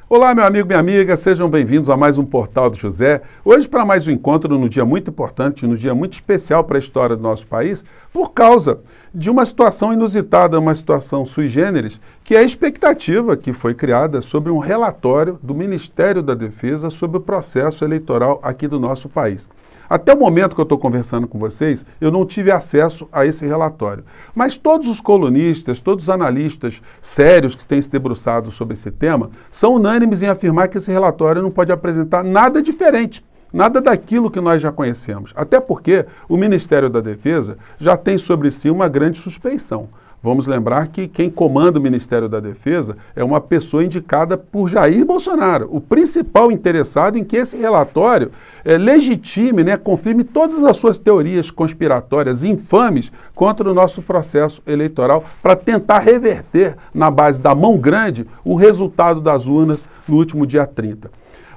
Olá, meu amigo, minha amiga, sejam bem-vindos a mais um Portal do José. Hoje para mais um encontro num dia muito importante, num dia muito especial para a história do nosso país, por causa de uma situação inusitada, uma situação sui generis, que é a expectativa que foi criada sobre um relatório do Ministério da Defesa sobre o processo eleitoral aqui do nosso país. Até o momento que eu estou conversando com vocês, eu não tive acesso a esse relatório. Mas todos os colunistas, todos os analistas sérios que têm se debruçado sobre esse tema, são unânimes em afirmar que esse relatório não pode apresentar nada diferente, nada daquilo que nós já conhecemos. Até porque o Ministério da Defesa já tem sobre si uma grande suspeição. Vamos lembrar que quem comanda o Ministério da Defesa é uma pessoa indicada por Jair Bolsonaro, o principal interessado em que esse relatório legitime, confirme todas as suas teorias conspiratórias infames contra o nosso processo eleitoral para tentar reverter, na base da mão grande, o resultado das urnas no último dia 30.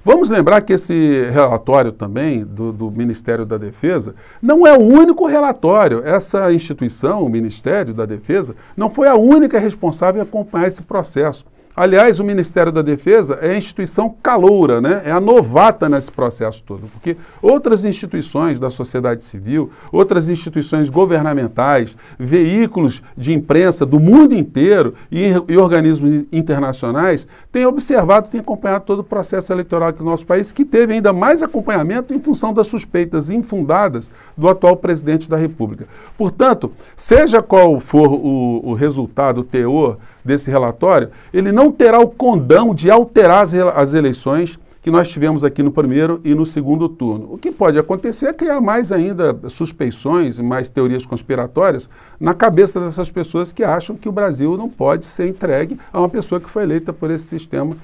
Vamos lembrar que esse relatório também do Ministério da Defesa não é o único relatório. Essa instituição, o Ministério da Defesa, não foi a única responsável em acompanhar esse processo. Aliás, o Ministério da Defesa é a instituição caloura, é a novata nesse processo todo, porque outras instituições da sociedade civil, outras instituições governamentais, veículos de imprensa do mundo inteiro e organismos internacionais têm observado, têm acompanhado todo o processo eleitoral aqui no nosso país, que teve ainda mais acompanhamento em função das suspeitas infundadas do atual presidente da República. Portanto, seja qual for o resultado, o teor desse relatório, ele não terá o condão de alterar as eleições que nós tivemos aqui no primeiro e no segundo turno. O que pode acontecer é criar mais ainda suspeições e mais teorias conspiratórias na cabeça dessas pessoas que acham que o Brasil não pode ser entregue a uma pessoa que foi eleita por esse sistema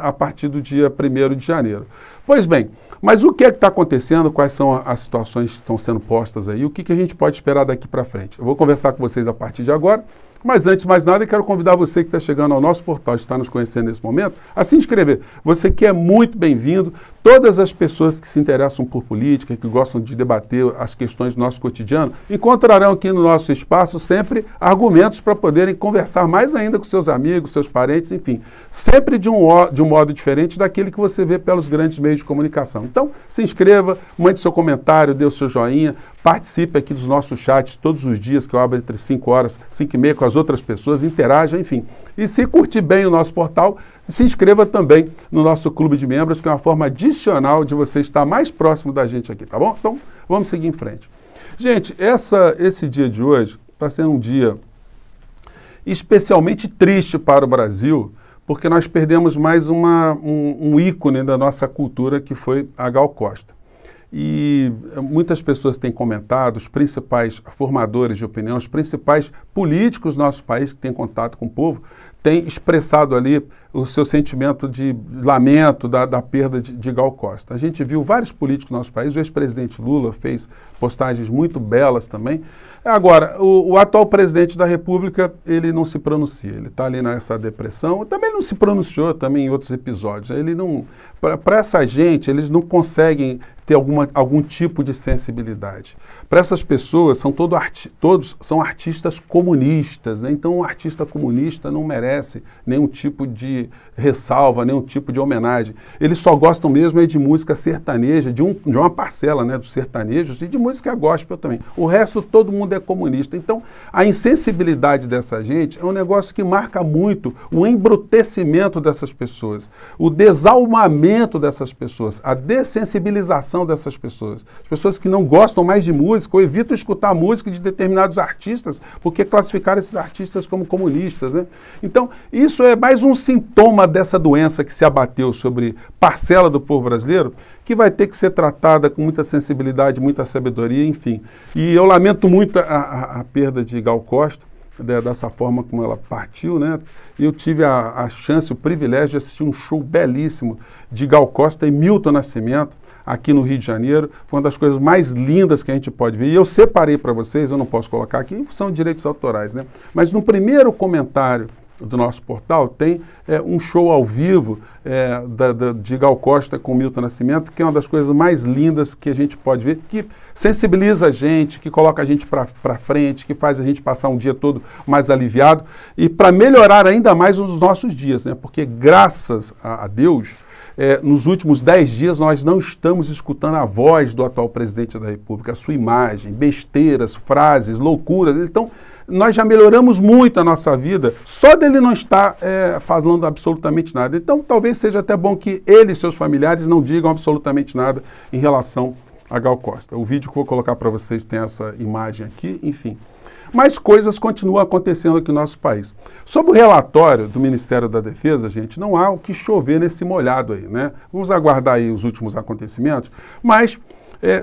a partir do dia 1º de janeiro. Pois bem, mas o que é que está acontecendo? Quais são as situações que estão sendo postas aí? O que a gente pode esperar daqui para frente? Eu vou conversar com vocês a partir de agora. Mas antes de mais nada, eu quero convidar você que está chegando ao nosso portal, está nos conhecendo nesse momento, a se inscrever. Você que é muito bem-vindo. Todas as pessoas que se interessam por política, que gostam de debater as questões do nosso cotidiano, encontrarão aqui no nosso espaço sempre argumentos para poderem conversar mais ainda com seus amigos, seus parentes, enfim. Sempre de um modo diferente daquele que você vê pelos grandes meios de comunicação. Então, se inscreva, mande seu comentário, dê o seu joinha, participe aqui dos nossos chats todos os dias, que eu abro entre 5 horas, 5 e meia com as outras pessoas, interaja, enfim. E se curtir bem o nosso portal, se inscreva também no nosso clube de membros, que é uma forma adicional de você estar mais próximo da gente aqui, tá bom? Então, vamos seguir em frente. Gente, esse dia de hoje está sendo um dia especialmente triste para o Brasil, porque nós perdemos mais um ícone da nossa cultura, que foi a Gal Costa. E muitas pessoas têm comentado, os principais formadores de opinião, os principais políticos do nosso país que têm contato com o povo, têm expressado ali o seu sentimento de lamento da perda de Gal Costa. A gente viu vários políticos do nosso país, o ex-presidente Lula fez postagens muito belas também. Agora, o atual presidente da República, ele não se pronuncia, ele está ali nessa depressão, também não se pronunciou também em outros episódios. Ele não, para essa gente, eles não conseguem ter algum tipo de sensibilidade. Para essas pessoas, todos são artistas comunistas, Então, um artista comunista não merece nenhum tipo de ressalva, nenhum tipo de homenagem. Eles só gostam mesmo de música sertaneja, de uma parcela dos sertanejos e de música gospel também. O resto, todo mundo é comunista. Então, a insensibilidade dessa gente é um negócio que marca muito o embrutecimento dessas pessoas, o desalmamento dessas pessoas, a dessensibilização dessas pessoas. As pessoas que não gostam mais de música ou evitam escutar música de determinados artistas porque classificaram esses artistas como comunistas. Então, isso é mais um sintoma dessa doença que se abateu sobre parcela do povo brasileiro, que vai ter que ser tratada com muita sensibilidade, muita sabedoria, enfim. E eu lamento muito a perda de Gal Costa, dessa forma como ela partiu, Eu tive a chance, o privilégio de assistir um show belíssimo de Gal Costa e Milton Nascimento, aqui no Rio de Janeiro. Foi uma das coisas mais lindas que a gente pode ver. E eu separei para vocês, eu não posso colocar aqui, em função de direitos autorais, Mas no primeiro comentário do nosso portal, tem um show ao vivo de Gal Costa com Milton Nascimento, que é uma das coisas mais lindas que a gente pode ver, que sensibiliza a gente, que coloca a gente para frente, que faz a gente passar um dia todo mais aliviado e para melhorar ainda mais os nossos dias, né? Porque graças a Deus, nos últimos 10 dias nós não estamos escutando a voz do atual presidente da República, a sua imagem, besteiras, frases, loucuras. Então, nós já melhoramos muito a nossa vida só dele não estar falando absolutamente nada. Então, talvez seja até bom que ele e seus familiares não digam absolutamente nada em relação a Gal Costa. O vídeo que eu vou colocar para vocês tem essa imagem aqui, enfim. Mas coisas continuam acontecendo aqui no nosso país. Sobre o relatório do Ministério da Defesa, gente, não há o que chover nesse molhado aí, né? Vamos aguardar aí os últimos acontecimentos, mas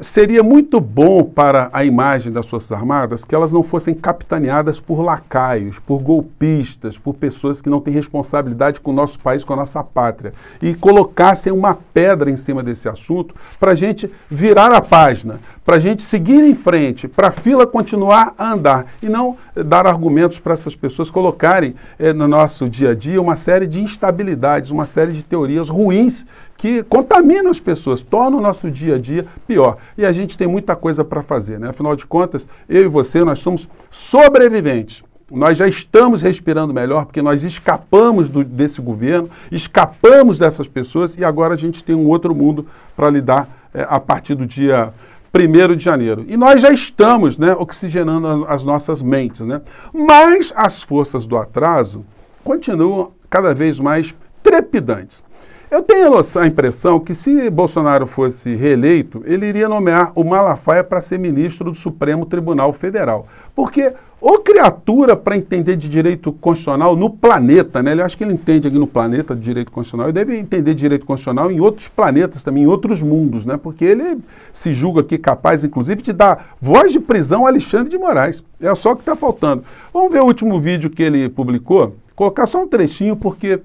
seria muito bom para a imagem das Forças Armadas que elas não fossem capitaneadas por lacaios, por golpistas, por pessoas que não têm responsabilidade com o nosso país, com a nossa pátria, e colocassem uma pedra em cima desse assunto para a gente virar a página, para a gente seguir em frente, para a fila continuar a andar, e não dar argumentos para essas pessoas colocarem no nosso dia a dia uma série de instabilidades, uma série de teorias ruins que contaminam as pessoas, tornam o nosso dia a dia pior. E a gente tem muita coisa para fazer, né? Afinal de contas, eu e você, nós somos sobreviventes. Nós já estamos respirando melhor porque nós escapamos desse governo, escapamos dessas pessoas e agora a gente tem um outro mundo para lidar a partir do dia 1º de janeiro. E nós já estamos, né, oxigenando as nossas mentes, né? Mas as forças do atraso continuam cada vez mais trepidantes. Eu tenho a impressão que se Bolsonaro fosse reeleito, ele iria nomear o Malafaia para ser ministro do Supremo Tribunal Federal. Porque o criatura para entender de direito constitucional no planeta, né? Eu acho que ele entende aqui no planeta de direito constitucional, ele deve entender de direito constitucional em outros planetas também, em outros mundos, né? Porque ele se julga aqui capaz, inclusive, de dar voz de prisão a Alexandre de Moraes. É só o que está faltando. Vamos ver o último vídeo que ele publicou? Colocar só um trechinho, porque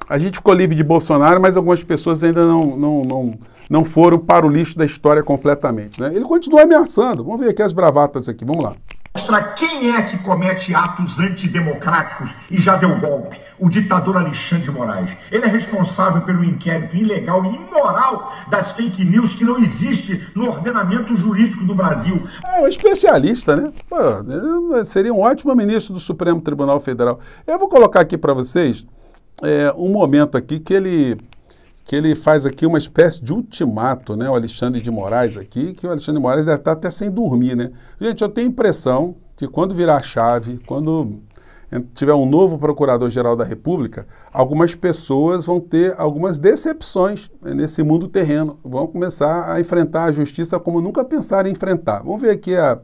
a gente ficou livre de Bolsonaro, mas algumas pessoas ainda não foram para o lixo da história completamente, né? Ele continua ameaçando. Vamos ver aqui as bravatas aqui, vamos lá. Mostra quem é que comete atos antidemocráticos e já deu golpe. O ditador Alexandre de Moraes. Ele é responsável pelo inquérito ilegal e imoral das fake news que não existe no ordenamento jurídico do Brasil. É um especialista, né? Pô, seria um ótimo ministro do Supremo Tribunal Federal. Eu vou colocar aqui para vocês um momento aqui que ele faz aqui uma espécie de ultimato, né? O Alexandre de Moraes aqui, que o Alexandre de Moraes deve estar até sem dormir, né? Gente, eu tenho a impressão que quando virar a chave, quando tiver um novo Procurador-Geral da República, algumas pessoas vão ter algumas decepções nesse mundo terreno, vão começar a enfrentar a justiça como nunca pensaram em enfrentar. Vamos ver aqui a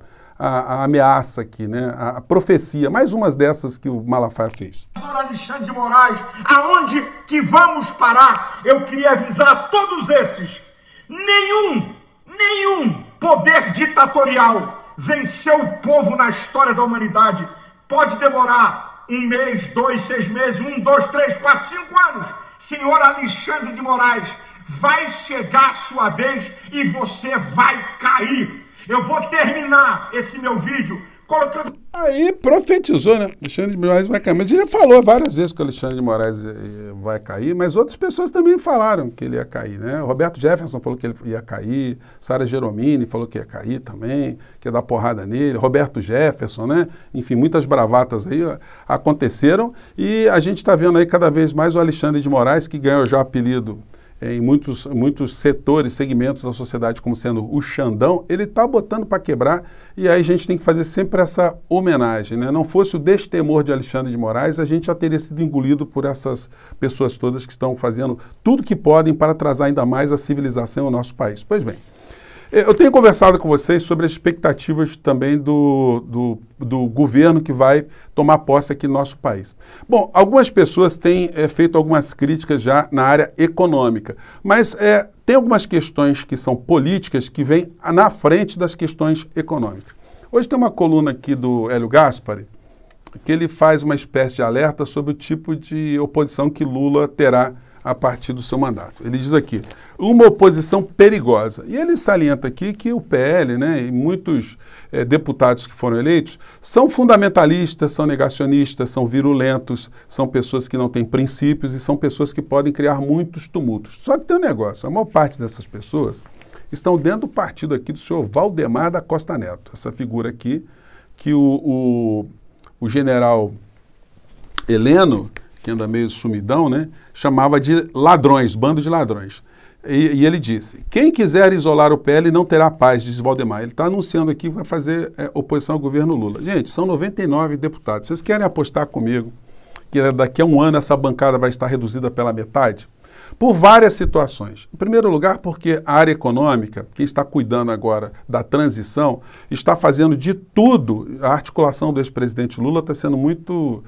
ameaça aqui, né? A profecia, mais umas dessas que o Malafaia fez. Alexandre de Moraes, aonde que vamos parar? Eu queria avisar a todos esses. Nenhum poder ditatorial venceu o povo na história da humanidade. Pode demorar 1 mês, 2, 6 meses, 1, 2, 3, 4, 5 anos. Senhor Alexandre de Moraes, vai chegar a sua vez e você vai cair. Eu vou terminar esse meu vídeo colocando... Aí profetizou, né? Alexandre de Moraes vai cair. Mas ele já falou várias vezes que o Alexandre de Moraes vai cair, mas outras pessoas também falaram que ele ia cair, né? O Roberto Jefferson falou que ele ia cair, Sara Geromini falou que ia cair também, que ia dar porrada nele, Roberto Jefferson, né? Enfim, muitas bravatas aí aconteceram e a gente está vendo aí cada vez mais o Alexandre de Moraes, que ganhou já o apelido em muitos setores, segmentos da sociedade como sendo o Xandão, ele está botando para quebrar e aí a gente tem que fazer sempre essa homenagem, né? Não fosse o destemor de Alexandre de Moraes, a gente já teria sido engolido por essas pessoas todas que estão fazendo tudo que podem para atrasar ainda mais a civilização no nosso país. Pois bem, eu tenho conversado com vocês sobre as expectativas também do governo que vai tomar posse aqui no nosso país. Bom, algumas pessoas têm feito algumas críticas já na área econômica, mas tem algumas questões que são políticas que vêm na frente das questões econômicas. Hoje tem uma coluna aqui do Hélio Gaspari, que ele faz uma espécie de alerta sobre o tipo de oposição que Lula terá a partir do seu mandato. Ele diz aqui, uma oposição perigosa. E ele salienta aqui que o PL, né, e muitos deputados que foram eleitos, são fundamentalistas, são negacionistas, são virulentos, são pessoas que não têm princípios e são pessoas que podem criar muitos tumultos. Só que tem um negócio, a maior parte dessas pessoas estão dentro do partido aqui do senhor Valdemar da Costa Neto, essa figura aqui que o general Heleno, que anda meio sumidão, né, chamava de ladrões, bando de ladrões. E ele disse, quem quiser isolar o PL não terá paz, diz Valdemar. Ele está anunciando aqui que vai fazer oposição ao governo Lula. Gente, são 99 deputados. Vocês querem apostar comigo que daqui a um ano essa bancada vai estar reduzida pela metade? Por várias situações. Em primeiro lugar, porque a área econômica, quem está cuidando agora da transição, está fazendo de tudo, a articulação do ex-presidente Lula está sendo muito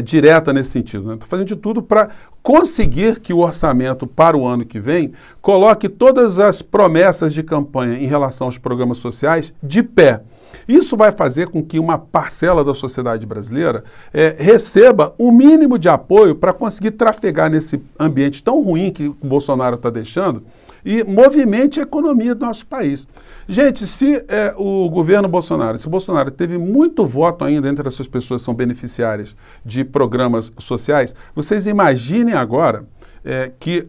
direta nesse sentido, né? Está fazendo de tudo para conseguir que o orçamento para o ano que vem coloque todas as promessas de campanha em relação aos programas sociais de pé. Isso vai fazer com que uma parcela da sociedade brasileira receba o mínimo de apoio para conseguir trafegar nesse ambiente tão ruim que o Bolsonaro está deixando e movimente a economia do nosso país. Gente, se o governo Bolsonaro, se o Bolsonaro teve muito voto ainda entre essas pessoas que são beneficiárias de programas sociais, vocês imaginem agora que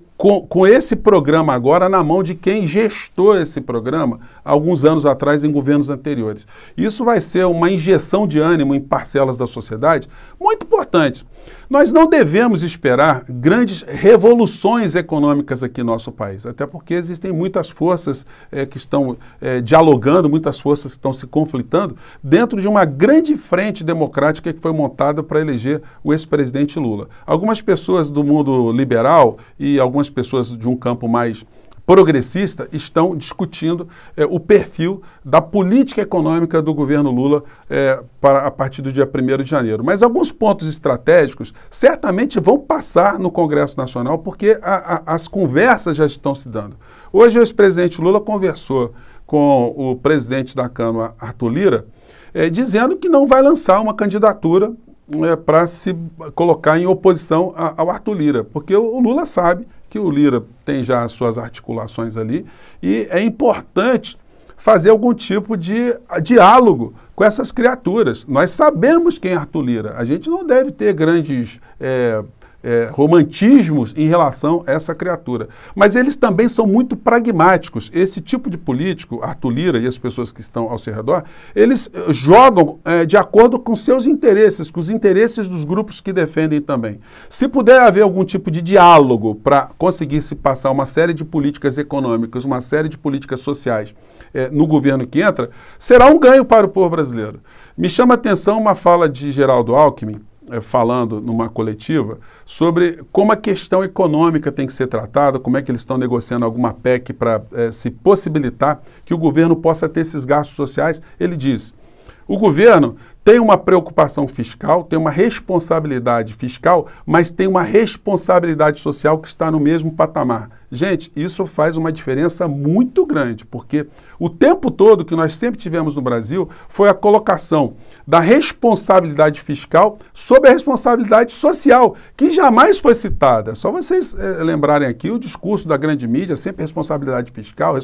com esse programa agora na mão de quem gestou esse programa alguns anos atrás em governos anteriores. Isso vai ser uma injeção de ânimo em parcelas da sociedade muito importante. Nós não devemos esperar grandes revoluções econômicas aqui no nosso país, até porque existem muitas forças que estão dialogando, muitas forças que estão se conflitando dentro de uma grande frente democrática que foi montada para eleger o ex-presidente Lula. Algumas pessoas do mundo liberal e algumas pessoas de um campo mais progressista estão discutindo o perfil da política econômica do governo Lula a partir do dia 1º de janeiro. Mas alguns pontos estratégicos certamente vão passar no Congresso Nacional porque as conversas já estão se dando. Hoje o ex-presidente Lula conversou com o presidente da Câmara, Arthur Lira, dizendo que não vai lançar uma candidatura para se colocar em oposição ao Arthur Lira, porque o Lula sabe que o Lira tem já as suas articulações ali e é importante fazer algum tipo de diálogo com essas criaturas. Nós sabemos quem é Arthur Lira, a gente não deve ter grandes romantismos em relação a essa criatura. Mas eles também são muito pragmáticos. Esse tipo de político, Arthur Lira e as pessoas que estão ao seu redor, eles jogam de acordo com seus interesses, com os interesses dos grupos que defendem também. Se puder haver algum tipo de diálogo para conseguir se passar uma série de políticas econômicas, uma série de políticas sociais no governo que entra, será um ganho para o povo brasileiro. Me chama a atenção uma fala de Geraldo Alckmin, falando numa coletiva sobre como a questão econômica tem que ser tratada, como é que eles estão negociando alguma PEC para se possibilitar que o governo possa ter esses gastos sociais. Ele diz, o governo tem uma preocupação fiscal, tem uma responsabilidade fiscal, mas tem uma responsabilidade social que está no mesmo patamar. Gente, isso faz uma diferença muito grande, porque o tempo todo que nós sempre tivemos no Brasil foi a colocação da responsabilidade fiscal sobre a responsabilidade social, que jamais foi citada. Só vocês lembrarem aqui o discurso da grande mídia, sempre responsabilidade fiscal,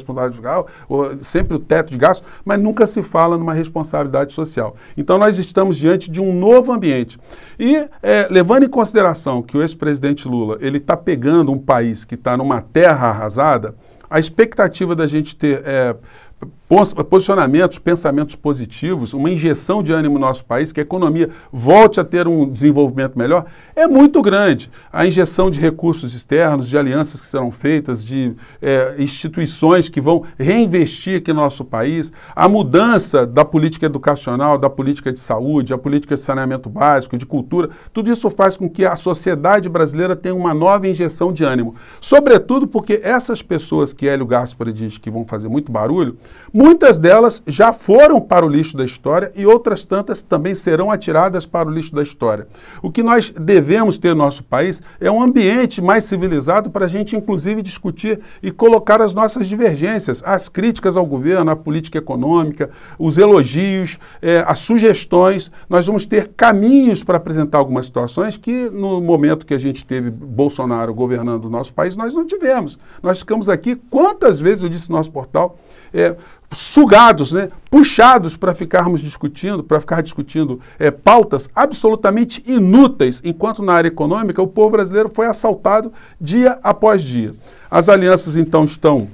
sempre o teto de gastos, mas nunca se fala numa responsabilidade social. Então nós estamos diante de um novo ambiente. E levando em consideração que o ex-presidente Lula ele está pegando um país que está numa terra arrasada, a expectativa da gente ter posicionamentos, pensamentos positivos, uma injeção de ânimo no nosso país, que a economia volte a ter um desenvolvimento melhor, é muito grande. A injeção de recursos externos, de alianças que serão feitas, de instituições que vão reinvestir aqui no nosso país, a mudança da política educacional, da política de saúde, a política de saneamento básico, de cultura, tudo isso faz com que a sociedade brasileira tenha uma nova injeção de ânimo. Sobretudo porque essas pessoas que Hélio Gaspari diz que vão fazer muito barulho, Muitas delas já foram para o lixo da história e outras tantas também serão atiradas para o lixo da história. O que nós devemos ter no nosso país é um ambiente mais civilizado para a gente, inclusive, discutir e colocar as nossas divergências, as críticas ao governo, à política econômica, os elogios, as sugestões. Nós vamos ter caminhos para apresentar algumas situações que, no momento que a gente teve Bolsonaro governando o nosso país, nós não tivemos. Nós ficamos aqui, quantas vezes, eu disse no nosso portal, sugados, né, puxados para ficarmos discutindo, pautas absolutamente inúteis, enquanto na área econômica o povo brasileiro foi assaltado dia após dia. As alianças, então, estão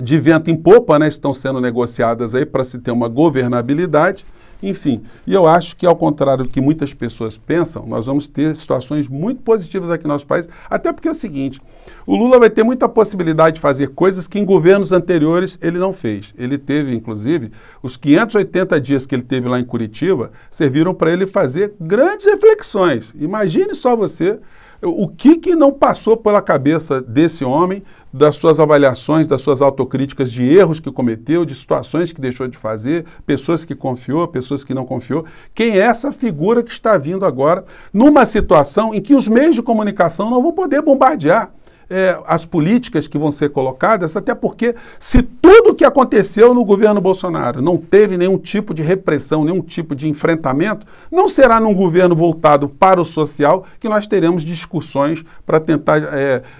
de vento em popa, né, estão sendo negociadas aí para se ter uma governabilidade. Enfim, e eu acho que, ao contrário do que muitas pessoas pensam, nós vamos ter situações muito positivas aqui no nosso país, até porque é o seguinte, o Lula vai ter muita possibilidade de fazer coisas que em governos anteriores ele não fez. Ele teve, inclusive, os 580 dias que ele teve lá em Curitiba, serviram para ele fazer grandes reflexões. Imagine só você o que não passou pela cabeça desse homem, das suas avaliações, das suas autocríticas de erros que cometeu, de situações que deixou de fazer, pessoas que confiou, pessoas que não confiou. Quem é essa figura que está vindo agora numa situação em que os meios de comunicação não vão poder bombardear as políticas que vão ser colocadas, até porque se tudo o que aconteceu no governo Bolsonaro não teve nenhum tipo de repressão, nenhum tipo de enfrentamento, não será num governo voltado para o social que nós teremos discussões para tentar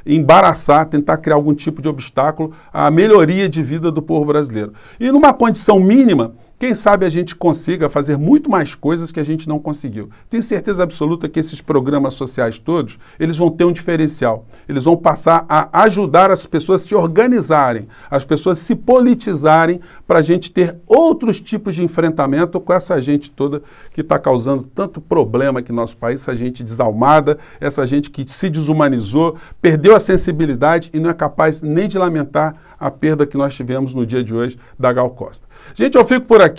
embaraçar, tentar criar algum tipo de obstáculo à melhoria de vida do povo brasileiro. E numa condição mínima, quem sabe a gente consiga fazer muito mais coisas que a gente não conseguiu. Tenho certeza absoluta que esses programas sociais todos, eles vão ter um diferencial. Eles vão passar a ajudar as pessoas a se organizarem, as pessoas se politizarem para a gente ter outros tipos de enfrentamento com essa gente toda que está causando tanto problema aqui no nosso país, essa gente desalmada, essa gente que se desumanizou, perdeu a sensibilidade e não é capaz nem de lamentar a perda que nós tivemos no dia de hoje da Gal Costa. Gente, eu fico por aqui.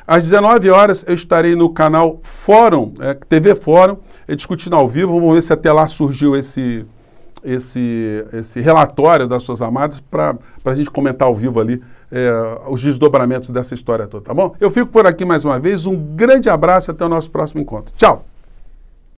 Às 19 horas eu estarei no canal Fórum, TV Fórum, discutindo ao vivo. Vamos ver se até lá surgiu esse relatório das suas amadas para a gente comentar ao vivo ali os desdobramentos dessa história toda, tá bom? Eu fico por aqui mais uma vez. Um grande abraço e até o nosso próximo encontro. Tchau!